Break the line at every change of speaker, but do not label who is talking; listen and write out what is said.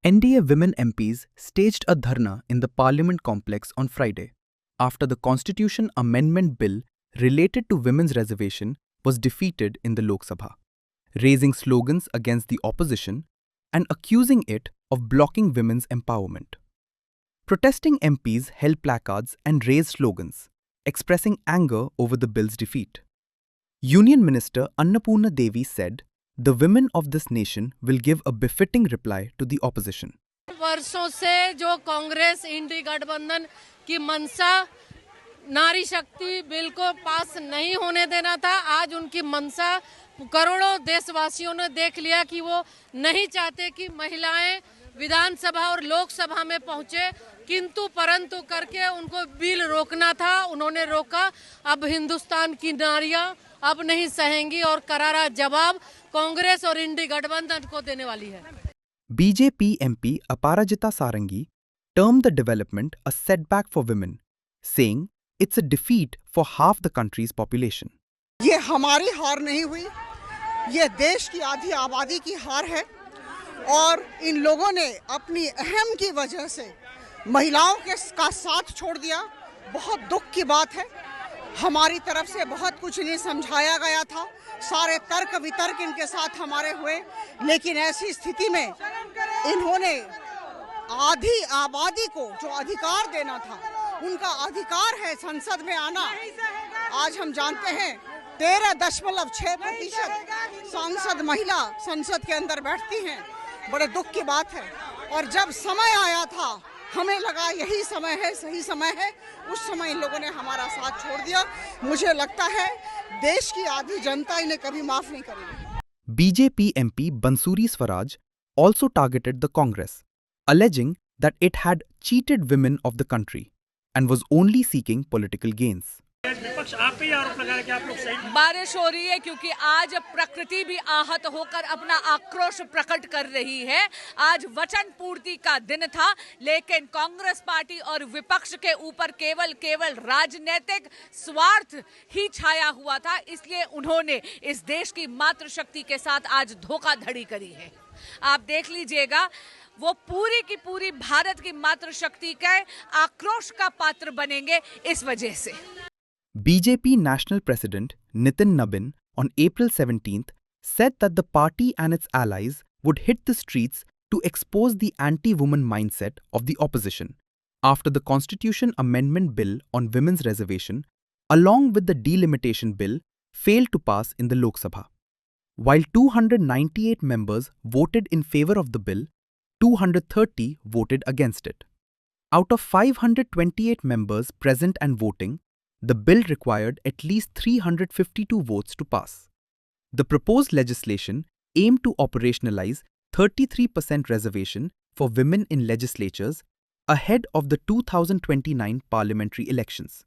NDA women MPs staged a dharna in the Parliament complex on Friday after the Constitution Amendment Bill related to women's reservation was defeated in the Lok Sabha, raising slogans against the opposition and accusing it of blocking women's empowerment. Protesting MPs held placards and raised slogans, expressing anger over the bill's defeat. Union Minister Annapurna Devi said, "The women of this nation will give a befitting reply to the opposition."
वर्षों से जो कांग्रेस इंडी गठबंधन की मंशा नारी शक्ति bill को पास नहीं होने देना था, आज उनकी मंशा करोड़ों देशवासियों ने देख लिया कि वो नहीं चाहते कि महिलाएं विधानसभा और लोकसभा में पहुंचे, किंतु परंतु करके उनको बिल रोकना था, उन्होंने रोका। अब हिंदुस्तान की नारियां अब नहीं सहेंगी और करारा जवाब कांग्रेस और इंडी गठबंधन को देने वाली है।
BJP MP Aparajita Sarangi termed the development a setback for women, saying it's a defeat for half the country's population.
ये हमारी हार नहीं हुई, ये देश की आधी आबादी की हार है और इन लोगों ने अपनी अहम की वजह से महिलाओं का साथ छोड़ दिया। बहुत दुख की बात है। हमारी तरफ से बहुत कुछ इन्हें समझाया गया था, सारे तर्क वितर्क इनके साथ हमारे हुए, लेकिन ऐसी स्थिति में इन्होंने आधी आबादी को जो अधिकार देना था, उनका अधिकार है संसद में आना। आज हम जानते हैं 13.6% सांसद महिला संसद के अंदर बैठती हैं। बड़े दुख की बात है। और जब समय आया था, हमें लगा यही समय है, सही समय है, उस समय इन लोगों ने हमारा साथ छोड़ दिया। मुझे लगता है देश की आधी जनता इन्हें कभी माफ नहीं करेगी।
BJP MP Bansuri Swaraj also targeted the Congress, alleging that it had cheated women of the country and was only seeking political gains.
विपक्ष आप पे आरोप लगा रहे कि आप लोग सही।
बारिश हो रही है क्योंकि आज प्रकृति भी आहत होकर अपना आक्रोश प्रकट कर रही है। आज वचन पूर्ति का दिन था, लेकिन कांग्रेस पार्टी और विपक्ष के ऊपर केवल राजनीतिक स्वार्थ ही छाया हुआ था, इसलिए उन्होंने इस देश की मातृशक्ति के साथ आज धोखाधड़ी करी है। आप देख लीजिएगा, वो पूरी की पूरी भारत की मातृशक्ति के आक्रोश का पात्र बनेंगे इस वजह से।
BJP National President Nitin Nabin on April 17th said that the party and its allies would hit the streets to expose the anti-woman mindset of the opposition after the Constitution Amendment Bill on women's reservation, along with the delimitation bill, failed to pass in the Lok Sabha. While 298 members voted in favor of the bill, 230 voted against it. Out of 528 members present and voting, the bill required at least 352 votes to pass. The proposed legislation aimed to operationalize 33% reservation for women in legislatures ahead of the 2029 parliamentary elections.